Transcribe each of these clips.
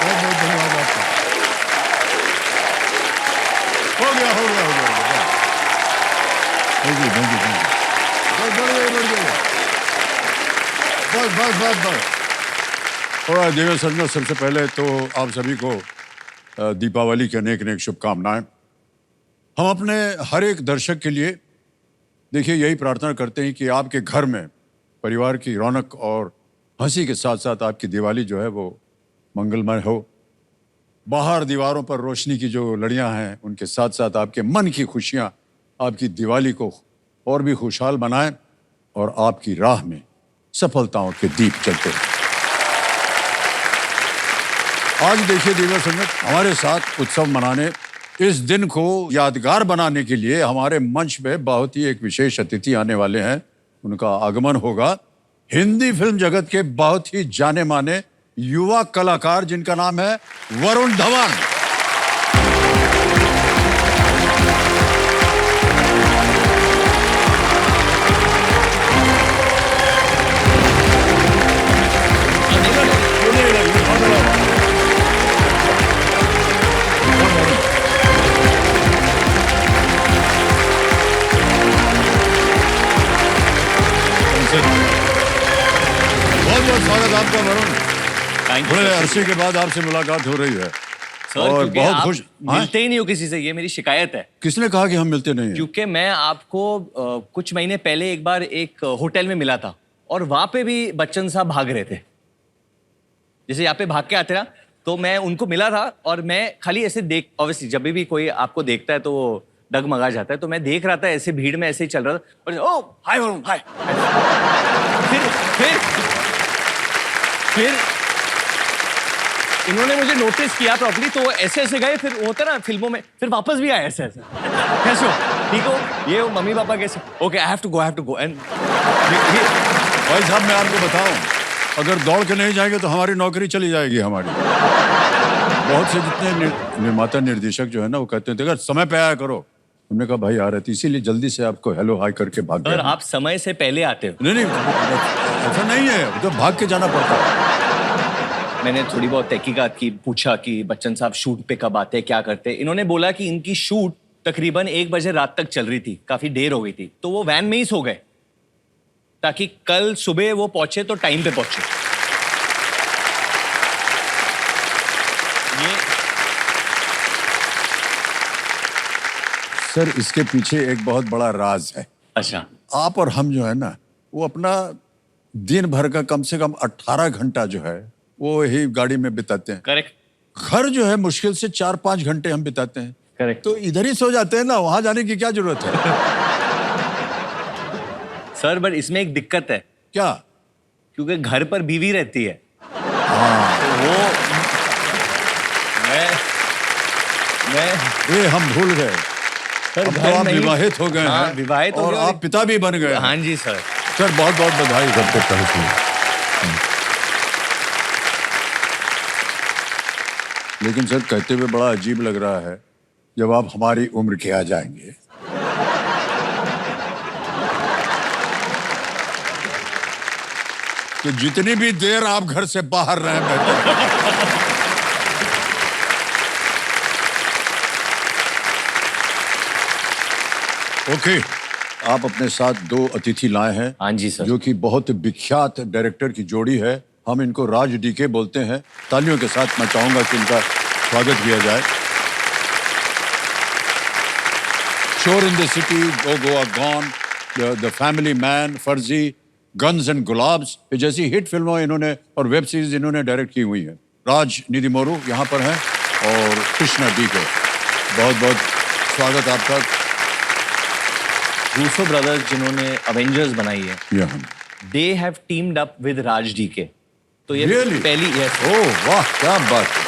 बहुत बहुत धन्यवाद आपका। हो गया हो गया हो गया। Thank you thank you thank you. बस बढ़ गए बस बस बस बस। थोड़ा देवेंद्र सर, सबसे पहले तो आप सभी को दीपावली की अनेक अनेक शुभकामनाएं। हम अपने हर एक दर्शक के लिए देखिए यही प्रार्थना करते हैं कि आपके घर में परिवार की रौनक और हंसी के साथ साथ आपकी दिवाली जो है वो मंगलमय हो। बाहर दीवारों पर रोशनी की जो लड़ियां हैं उनके साथ साथ आपके मन की खुशियां आपकी दिवाली को और भी खुशहाल बनाएं और आपकी राह में सफलताओं के दीप जलते हैं। आज देखिए देवेंद्र संगत हमारे साथ उत्सव मनाने, इस दिन को यादगार बनाने के लिए हमारे मंच पे बहुत ही एक विशेष अतिथि आने वाले हैं। उनका आगमन होगा हिंदी फिल्म जगत के बहुत ही जाने माने युवा कलाकार जिनका नाम है वरुण धवन। बहुत बहुत स्वागत आपका वरुण। बड़े अरसे के बाद आपसे मुलाकात हो रही है सर, और बहुत खुश। मिलते ही नहीं हो किसी से, ये मेरी शिकायत है। किसने कहा कि हम मिलते नहीं हैं? क्योंकि मैं आपको कुछ महीने पहले एक बार एक होटल में मिला था और वहां पे भी बच्चन साहब भाग रहे थे, जैसे यहाँ पे भाग के आते ना, तो मैं उनको मिला था और मैं खाली ऐसे देख, ऑब्वियसली जब भी कोई आपको देखता है तो वो डगमगा जाता है, तो मैं देख रहा था ऐसे भीड़ में ऐसे ही चल रहा था और ओ हाय वरुण हाय। फिर इन्होंने मुझे नोटिस किया प्रॉपर्ली, तो ऐसे ऐसे गए, फिर होता ना फिल्मों में, फिर वापस भी आए ऐसे ऐसे। कैसे हो, ठीक हो, ये हो, मम्मी पापा कैसे? Okay I have to go and भाई साहब मैं आपको बताऊं, अगर दौड़ के नहीं जाएंगे तो हमारी नौकरी चली जाएगी हमारी। बहुत से जितने निर्माता निर्देशक जो है ना वो कहते हैं अगर समय पे आया करो। हमने कहा भाई आ रहे थे इसीलिए जल्दी से आपको हेलो हाय करके भाग गए। आप समय से पहले आते हो? नहीं ऐसा नहीं है, तो भाग के जाना पड़ता है। मैंने थोड़ी बहुत तहकीकात की, पूछा कि बच्चन साहब शूट पे कब आते हैं, क्या करते हैं। इन्होंने बोला कि इनकी शूट तकरीबन 1 बजे रात तक चल रही थी, काफी देर हो गई थी, तो वो वैन में ही सो गए ताकि कल सुबह वो पहुंचे तो टाइम पे पहुंचे। ये सर इसके पीछे एक बहुत बड़ा राज है। अच्छा, आप और हम जो है ना वो अपना दिन भर का कम से कम 18 घंटा जो है वो ही गाड़ी में बिताते हैं। करेक्ट। घर जो है मुश्किल से 4-5 घंटे हम बिताते हैं। करेक्ट। तो इधर ही सो जाते हैं ना, वहां जाने की क्या जरूरत है? सर बट इसमें एक दिक्कत है। क्या? क्योंकि घर पर बीवी रहती है। हाँ। तो वो मैं ये हम भूल गए। सर अब तो आप विवाहित हो गए हाँ, हैं विवाहित हो और गए आप पिता भी बन गए। हाँ जी सर। सर बहुत बहुत बधाई करते हैं। लेकिन सर कहते हुए बड़ा अजीब लग रहा है जब आप हमारी उम्र के आ जाएंगे। तो जितनी भी देर आप घर से बाहर रहे बेहतर। ओके, आप अपने साथ 2 अतिथि लाए हैं। हाँ जी सर। जो कि बहुत विख्यात डायरेक्टर की जोड़ी है। हम इनको राज डीके बोलते हैं। तालियों के साथ मैं चाहूंगा कि इनका स्वागत किया जाए। शोर in the city, go Goa gone, the family man, फर्जी, गन्स एंड गुलाब्स जैसी हिट फिल्मों इन्होंने और वेब सीरीज इन्होंने डायरेक्ट की हुई है। राज निधिमोरू यहाँ पर हैं और कृष्णा डीके, बहुत बहुत स्वागत आपका। रूसो ब्रदर्स जिन्होंने अवेंजर्स बनाई है, यहाँ they have teamed up with Raj DK. तो ये Really? पहली ओह वाह क्या बात है।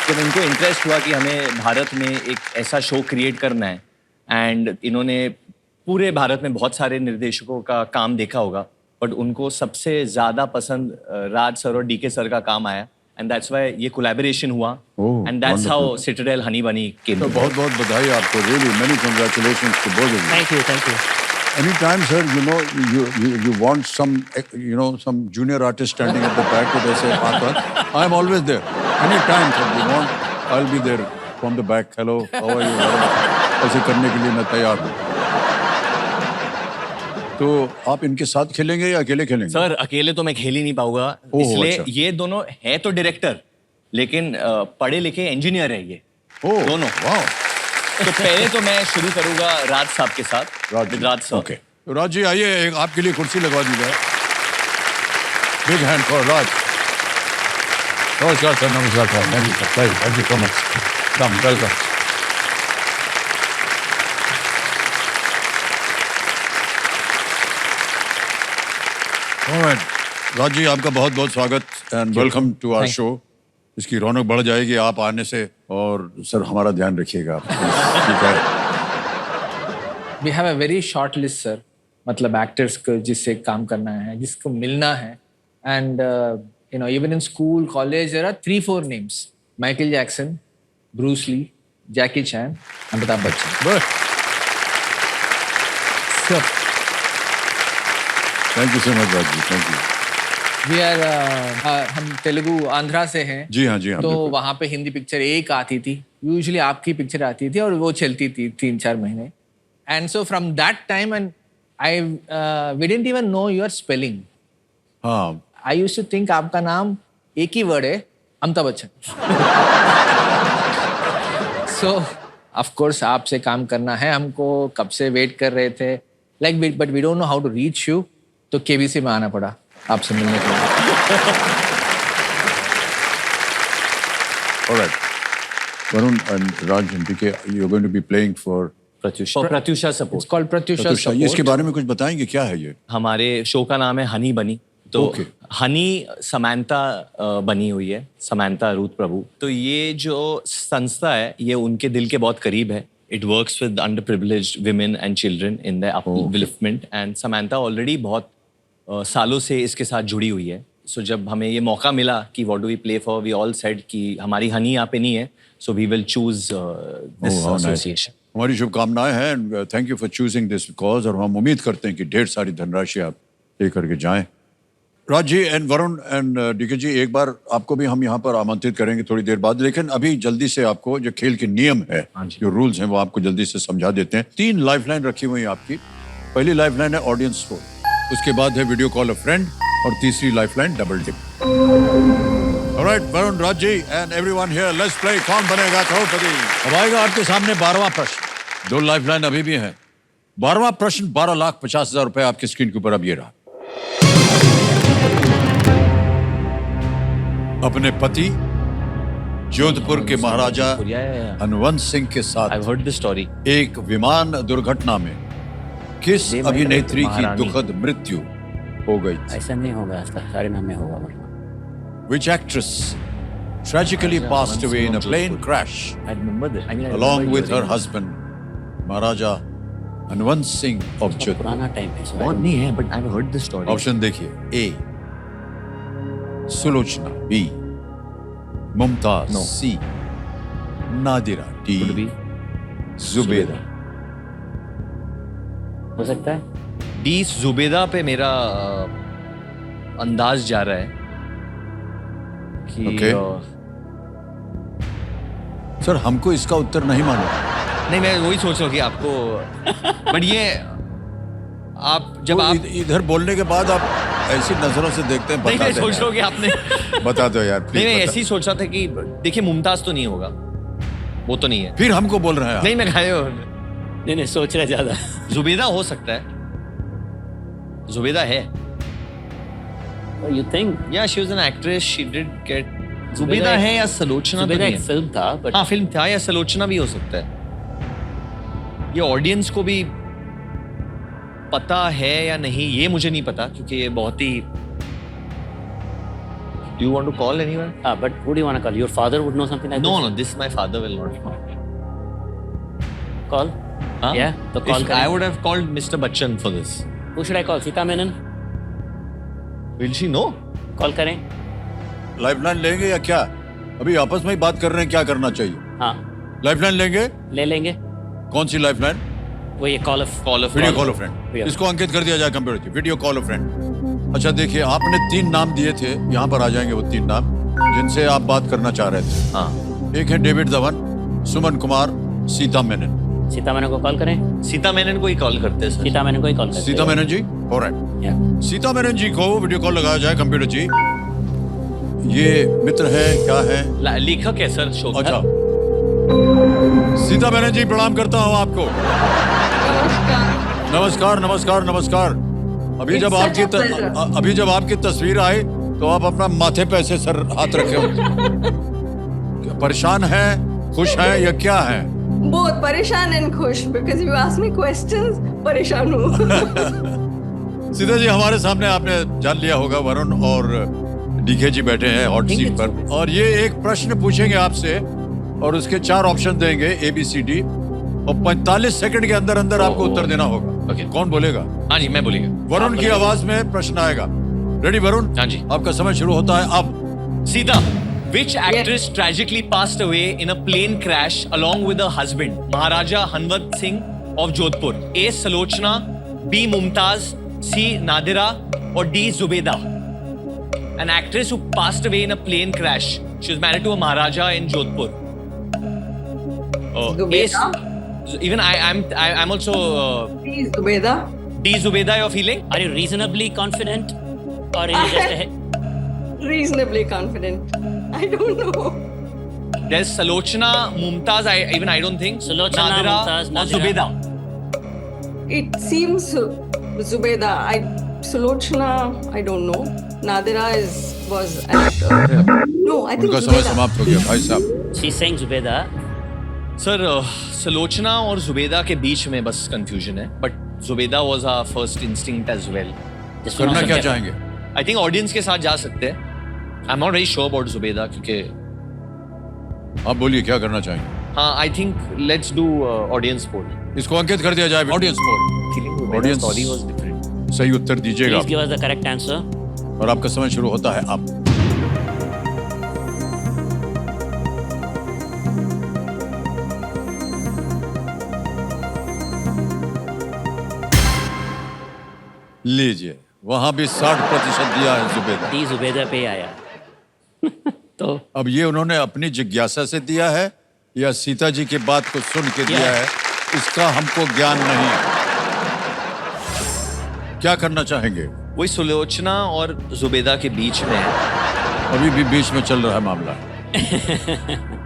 जब इनको इंटरेस्ट हुआ कि हमें भारत में एक ऐसा शो क्रिएट करना है, एंड इन्होंने पूरे भारत में बहुत सारे निर्देशकों का काम देखा होगा, बट उनको सबसे ज्यादा पसंद राज सर और डीके सर का काम आया, एंड दैट्स व्हाई ये कोलैबोरेशन हुआ, and that's how Citadel Honey Bunny came. तो बहुत बहुत बधाई आपको। Really many congratulations to both of you. Thank you thank you. Any time, sir, you want some junior artist standing at the back with ऐसे हाथ. I'm always there. Any time, sir, you want, I'll be there from the back. Hello, how are you? ऐसे करने के लिए मैं तैयार हूँ. तो आप इनके साथ खेलेंगे या अकेले खेलेंगे? सर अकेले तो मैं खेल ही नहीं पाऊंगा, इसलिए अच्छा. ये दोनों है तो डायरेक्टर, लेकिन पढ़े लिखे इंजीनियर है ये दोनों. वाह. तो पहले तो मैं शुरू करूंगा राज साहब के साथ. राज सर. ओके. तो राज जी आइए, एक आपके लिए कुर्सी लगवा दी जाए. Big hand for Raj. नमस्कार सर. नमस्कार sir. Thank you so much. Come welcome. Raj ji आपका बहुत बहुत स्वागत and welcome to our show. इसकी रौनक बढ़ जाएगी आप आने से. और सर हमारा ध्यान रखिएगा. ठीक है. We have a very short list sir. मतलब एक्टर्स को जिससे काम करना है, जिसको मिलना है. And even in school college there are 3-4 names. Michael Jackson, Bruce Lee, Jackie Chan, Amitabh Bachchan. Sir thank you so much Raj ji. Thank you. We are हम तेलुगु आंध्रा से हैं. जी हाँ. तो वहाँ पे हिंदी पिक्चर एक आती थी. यूजुअली आपकी पिक्चर आती थी और वो चलती थी 3-4 महीने. And so from that time and I we didn't even know your spelling. हाँ. आई यूज्ड टू थिंक आपका नाम एक ही वर्ड है, अमिताभ बच्चन. सो ऑफ कोर्स आपसे काम करना है हमको. कब से वेट कर रहे थे like but we don't know how to reach you. तो केबीसी में आना पड़ा आपसे मिलने के लिए. Alright. Varun and Raj and DK, you're going to be playing for Pratyusha support. It's called Pratyusha Pratyusha. इसके सपोर्ट. बारे में कुछ बताएंगे क्या है ये? हमारे शो का नाम है हनी बनी. तो Okay. हनी समंता बनी हुई है, समंता रूथ प्रभु. तो ये जो संस्था है ये उनके दिल के बहुत करीब है. It works with under privileged women and children in the upliftment. And Samantha already बहुत सालों से इसके साथ जुड़ी हुई है. सो जब हमें ये मौका मिला कि what do we play for, we all said कि हमारी हनी यहाँ पे नहीं है, so we will choose this association. हमारी शुभकामनाएं हैं and thank you for choosing this cause. और हम उम्मीद करते हैं कि ढेर सारी धनराशि आप लेकर के जाएं. राज ji and Varun and DK जी, एक बार आपको भी हम यहाँ पर आमंत्रित करेंगे थोड़ी देर बाद. लेकिन अभी जल्दी से आपको जो खेल के नियम है, जो रूल्स हैं, वो आपको जल्दी से समझा देते हैं. 3 लाइफलाइन रखी हुई है आपकी. पहली लाइफलाइन है ऑडियंस फोन, उसके बाद है वीडियो कॉल अ फ्रेंड, और तीसरी lifeline double tip. Alright Varun, Raj ji and everyone here, let's play Kaun Banega करोड़पति. अब आएगा आपके सामने 12वां प्रश्न. 2 लाइफलाइन अभी भी हैं. 12वां प्रश्न 12,50,000 रुपए आपकी स्क्रीन के ऊपर अब ये रहा. अपने पति जोधपुर के महाराजा हनवंत सिंह के साथ आई हर्ड द स्टोरी. एक विमान दुर्घटना में किस अभिनेत्री की दुखद मृत्यु हो गई थी? ऐसा नहीं होगा, सारे नाम में होगा. Which actress tragically passed away in a plane crash I remember this. I mean, I along remember with her hearing husband Maharaja Hanwant Singh of बहुत जोधपुर? पुराना टाइम है. so I बहुत don't- नहीं है, but I've heard the story. Option देखिए. A Sulochana, B Mumtaz, No. C Nadira, D Could be Zubeida. हो सकता है. डी जुबेदा पे मेरा अंदाज जा रहा है कि Okay. सर हमको इसका उत्तर नहीं मालूम. नहीं, मैं वही सोच रहा हूँ कि आपको बट ये आप जब तो आप इधर बोलने के बाद आप ऐसी नजरों से देखते हैं. नहीं, बता मैं दो सोच यार. रहा हूँ कि आपने बता दो यार. नहीं, please मैं बता. ऐसे ही सोच रहा था कि देखिए मुमताज तो नहीं होगा, वो तो नहीं है. फिर हमको बोल रहे हैं आप. नहीं, मैं खाए नहीं सोच रहे ज्यादा. जुबेदा हो सकता है. जुबेदा है. You think yeah she was an actress, she did get. Zubeida है या सलोचना तो सुबह नहीं एक है. फिल्म था बट हाँ, फिल्म था, या सलोचना भी हो सकता है. ये ऑडियंस को भी पता है या नहीं ये मुझे नहीं पता, क्योंकि ये बहुत ही. Do you want to call anyone? but who do you want to call? Your father would know something like No, this. no, this my father will not know. Call. Huh? Yeah, तो call I करें. would have called Mr. Bachchan for this. Who should I call? Sita Menon. Will she know? Call करें. Lifeline लेंगे या क्या? अभी आपस में ही बात कर रहे हैं क्या करना चाहिए. हाँ लाइफलाइन लेंगे. ले लेंगे. कौन सी लाइफलाइन? वो ये call of video call of friend, Yeah. इसको अंकित कर दिया जाए कंप्यूटर की, वीडियो कॉल ऑफ फ्रेंड। अच्छा देखिए, आपने 3 नाम दिए थे, यहाँ पर आ जाएंगे वो 3 नाम जिनसे आप बात करना चाह रहे थे। हाँ, एक है डेविड धवन, सुमन कुमार, सीता मेनन। सीता मैनन को कॉल करें। सीता मेनन को ही कॉल करते हैं सर। सीता मैनन को ही कॉल करें। सीता मेनन जी, ऑलराइट। Yeah. सीता मेनन जी को वीडियो कॉल लगाया जाए कंप्यूटर जी। ये मित्र है, क्या है? लेखक है सर शो का। अच्छा, सीता मेनन जी प्रणाम करता हूँ आपको। नमस्कार नमस्कार नमस्कार। अभी जब अभी जब आपकी तस्वीर आई तो आप अपना माथे पे ऐसे सर हाथ रखे हो। परेशान है, खुश है या क्या है? बहुत परेशान एंड खुश because you ask me questions. परेशान हूँ। सीता जी, हमारे सामने आपने जान लिया होगा वरुण और डीके जी बैठे हैं हॉट सीट पर, और ये एक प्रश्न पूछेंगे आपसे और उसके 4 ऑप्शन देंगे ABCD, और 45 सेकंड के अंदर अंदर आपको उत्तर देना होगा। ओके। कौन बोलेगा? हाँ जी, मैं बोलेगा। वरुण की आवाज में प्रश्न आएगा। रेडी वरुण? हाँ जी। आपका समय शुरू होता है अब। Sita, which actress tragically passed away in a plane crash along with her husband, Maharaja Hanwat Singh of Jodhpur? A. Salochna, B. Mumtaz, C. Nadira, or D. Zubeda? An actress who passed away in a plane crash. She was married to a Maharaja in Jodhpur. Zubeda? Even I'm also Please, Zubeda. D. Zubeda. You're feeling? Are you reasonably confident, or is it just a Reasonably confident. I don't know. There's Salochna, Mumtaz. I don't think. Salochna, Nadira, Mumtaz, or Nadira. Zubeda. It seems Zubeda. Salochna, I don't know. Nadira was an actor. No, I think उनका समय Zubeda. समाप्त हो गया भाई साहब। she's saying Zubeda? Sir Salochana और जुबेदा के बीच में बस कंफ्यूजन है, but Zubeida was our first instinct as well. Just करना wanna क्या check. चाहेंगे? आई थिंक ऑडियंस के साथ जा सकते हैं। I am not very sure about Zubeida, क्योंकि आप बोलिए क्या करना चाहेंगे? हाँ, I think let's do audience poll. इसको अंकित कर दिया जाए audience poll. Feeling Audience- story was different. सही उत्तर दीजिएगा Please give us the correct answer. और आपका समय शुरू होता है अब। लीजिए, वहां भी 60% दिया है जुबेदा। D Zubeda पे आया। तो अब ये उन्होंने अपनी जिज्ञासा से दिया है या सीता जी की बात को सुन के दिया है, इसका हमको ज्ञान नहीं है। क्या करना चाहेंगे? वही सुलोचना और जुबेदा के बीच में है अभी भी बीच में चल रहा है मामला।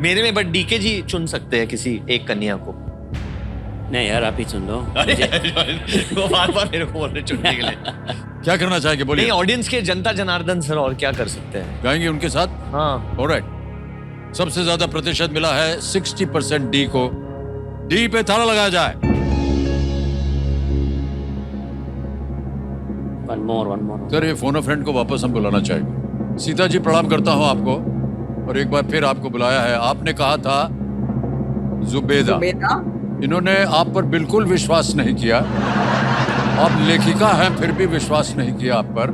मेरे में, बट डीके जी चुन सकते हैं किसी एक कन्या को। नहीं यार, आप ही सुन लो। वो बार-बार मेरे को बोल रहे चुनने के लिए। क्या करना चाहेंगे बोलिए? नहीं, ऑडियंस के जनता जनार्दन सर, और क्या कर सकते हैं? जाएंगे उनके साथ? हाँ, ऑलराइट। सबसे ज्यादा प्रतिशत मिला है 60% डी को। डी पे ताला लगाया जाए। one more. सर, ये फोन फ्रेंड को वापस हम बुलाना चाहेंगे। सीता जी, प्रणाम करता हूं आपको और एक बार फिर आपको बुलाया है। आपने कहा था जुबेदा। Zubeda. इन्होंने आप पर बिल्कुल विश्वास नहीं किया। आप लेखिका हैं फिर भी विश्वास नहीं किया आप पर,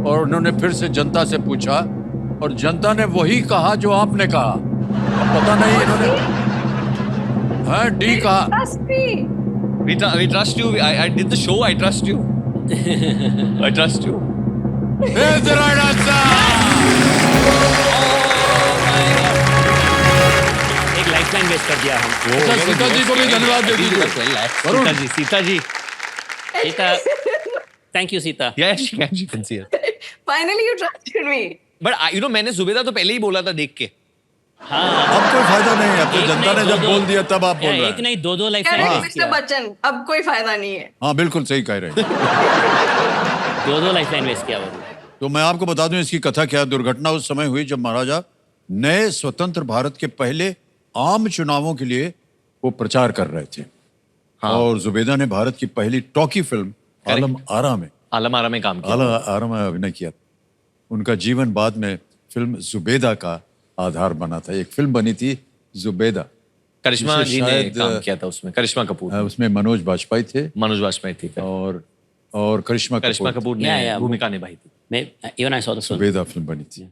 और उन्होंने फिर से जनता से पूछा और जनता ने वही कहा जो आपने कहा। अब पता नहीं इन्होंने हाँ डी कहा। Trust me. we trust you. I did the show. I trust you. I trust you. Here's the right answer. एक लाइफलाइन वेस्ट कर दिया हम। अच्छा, सीता जी को भी धन्यवाद दे दीजिए। Varun. Sita ji. Sita, thank you Sita. Yeah, she can see it. Finally, you trusted me. But मैंने जुबेदा तो पहले ही बोला था देख के। हाँ, अब कोई फायदा नहीं है। अब तो एक जनता नहीं, ने जब दो- बोल दिया तब आप बोल यार, रहे एक हैं। नहीं दो लाइफलाइन Correct, वेस्ट Mr. किया। बच्चन. अब कोई फायदा नहीं है. हाँ, बिल्कुल सही कह रहे हैं। दो लाइफलाइन वेस्ट किया वरुण। तो मैं आपको बता दूं इसकी कथा क्या। दुर्घटना उस समय हुई जब महाराजा नए स्वतंत्र भारत के पहले आम चुनावों के लिए वो प्रचार कर रहे थे। और जुबेदा ने भारत की पहली टॉकी फिल्म आलम आरा में काम किया। आलम आरा में अभिनय किया। उनका जीवन बाद में फिल्म जुबेदा का आधार बना था। एक फिल्म बनी थी जुबेदा, करिश्मा जिसे जी ने शायद, काम किया था उसमें। करिश्मा कपूर, उसमें मनोज बाजपेयी थे मनोज वाजपेयी थी, और करिश्मा करिश्मा कपूर ने या, भूमिका निभाई थी। मैं even I saw the Zubeida film बनी थी।